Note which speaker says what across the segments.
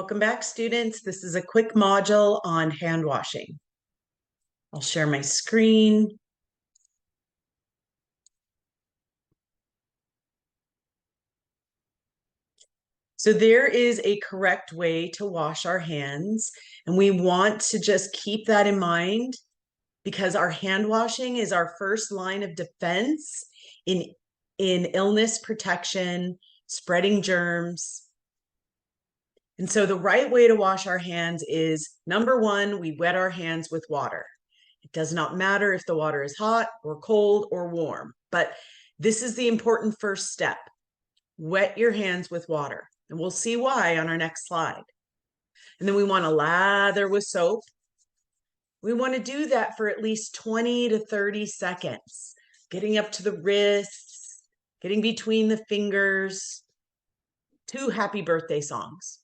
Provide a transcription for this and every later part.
Speaker 1: Welcome back, students. This is a quick module on hand washing. I'll share my screen. So there is a correct way to wash our hands, and we want to just keep that in mind because our hand washing is our first line of defense in illness protection, spreading germs. And so the right way to wash our hands is, number one, we wet our hands with water. It does not matter if the water is hot or cold or warm, but this is the important first step. Wet your hands with water, and we'll see why on our next slide. And then we want to lather with soap. We want to do that for at least 20 to 30 seconds, getting up to the wrists, getting between the fingers. 2 happy birthday songs.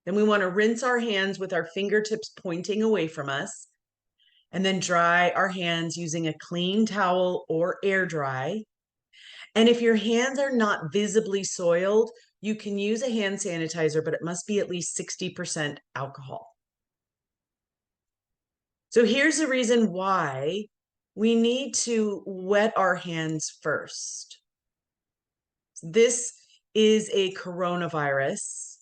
Speaker 1: Then we want to rinse our hands with our fingertips pointing away from us, and then dry our hands using a clean towel or air dry. And if your hands are not visibly soiled, you can use a hand sanitizer, but it must be at least 60% alcohol. So here's the reason why we need to wet our hands first. This is a coronavirus,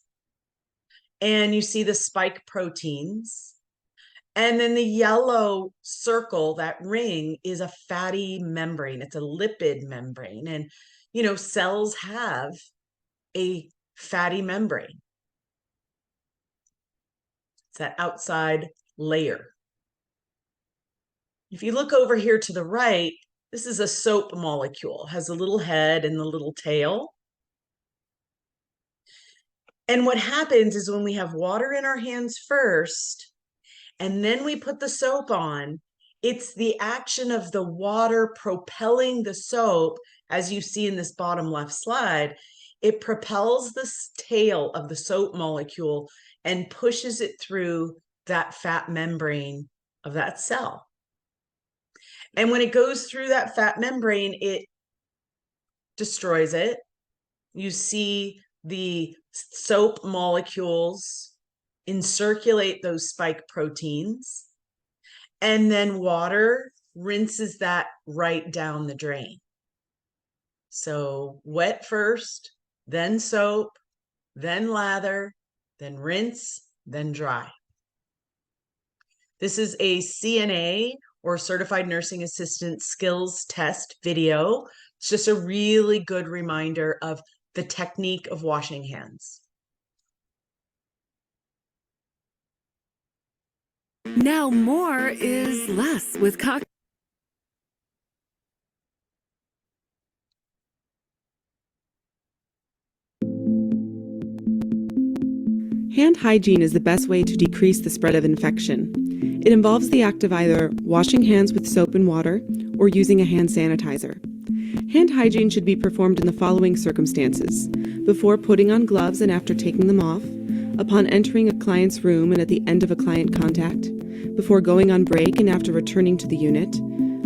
Speaker 1: and you see the spike proteins. And then the yellow circle, that ring, is a fatty membrane. It's a lipid membrane. And, cells have a fatty membrane. It's that outside layer. If you look over here to the right, this is a soap molecule. It has a little head and the little tail. And what happens is when we have water in our hands first, and then we put the soap on, it's the action of the water propelling the soap, as you see in this bottom left slide. It propels the tail of the soap molecule and pushes it through that fat membrane of that cell. And when it goes through that fat membrane, it destroys it. You see the soap molecules encirculate those spike proteins, and then water rinses that right down the drain. So wet first, then soap, then lather, then rinse, then dry. This is a CNA or Certified Nursing Assistant Skills Test video. It's just a really good reminder of the technique of washing hands.
Speaker 2: Now more is less with
Speaker 3: Hand hygiene is the best way to decrease the spread of infection. It involves the act of either washing hands with soap and water or using a hand sanitizer. Hand hygiene should be performed in the following circumstances: before putting on gloves and after taking them off, upon entering a client's room and at the end of a client contact, before going on break and after returning to the unit,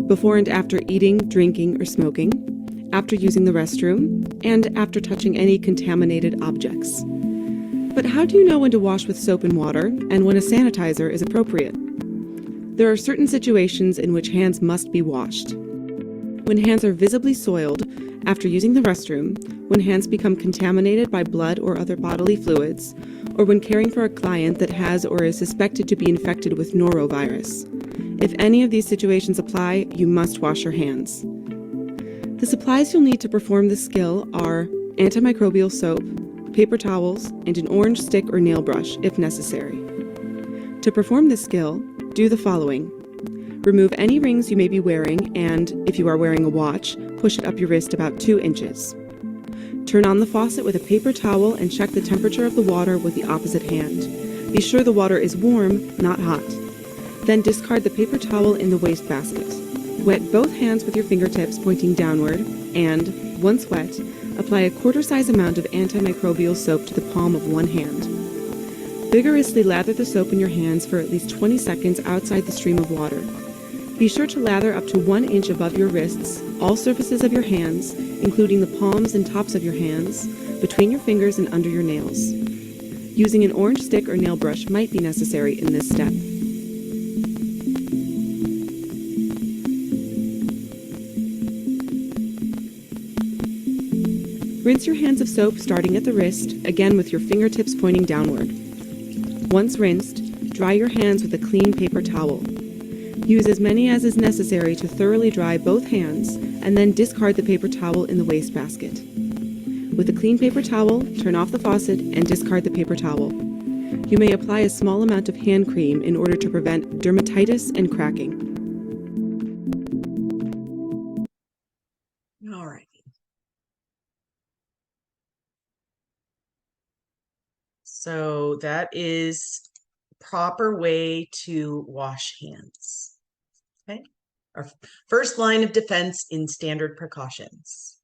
Speaker 3: before and after eating, drinking, or smoking, after using the restroom, and after touching any contaminated objects. But how do you know when to wash with soap and water and when a sanitizer is appropriate? There are certain situations in which hands must be washed. When hands are visibly soiled after using the restroom, when hands become contaminated by blood or other bodily fluids, or when caring for a client that has or is suspected to be infected with norovirus. If any of these situations apply, you must wash your hands. The supplies you'll need to perform this skill are antimicrobial soap, paper towels, and an orange stick or nail brush if necessary. To perform this skill, do the following. Remove any rings you may be wearing and, if you are wearing a watch, push it up your wrist about 2 inches. Turn on the faucet with a paper towel and check the temperature of the water with the opposite hand. Be sure the water is warm, not hot. Then discard the paper towel in the wastebasket. Wet both hands with your fingertips pointing downward and, once wet, apply a quarter-size amount of antimicrobial soap to the palm of one hand. Vigorously lather the soap in your hands for at least 20 seconds outside the stream of water. Be sure to lather up to 1 inch above your wrists, all surfaces of your hands, including the palms and tops of your hands, between your fingers and under your nails. Using an orange stick or nail brush might be necessary in this step. Rinse your hands of soap starting at the wrist, again with your fingertips pointing downward. Once rinsed, dry your hands with a clean paper towel. Use as many as is necessary to thoroughly dry both hands, and then discard the paper towel in the wastebasket. With a clean paper towel, turn off the faucet and discard the paper towel. You may apply a small amount of hand cream in order to prevent dermatitis and cracking.
Speaker 1: All right. So that is proper way to wash hands. Okay. Our first line of defense in standard precautions.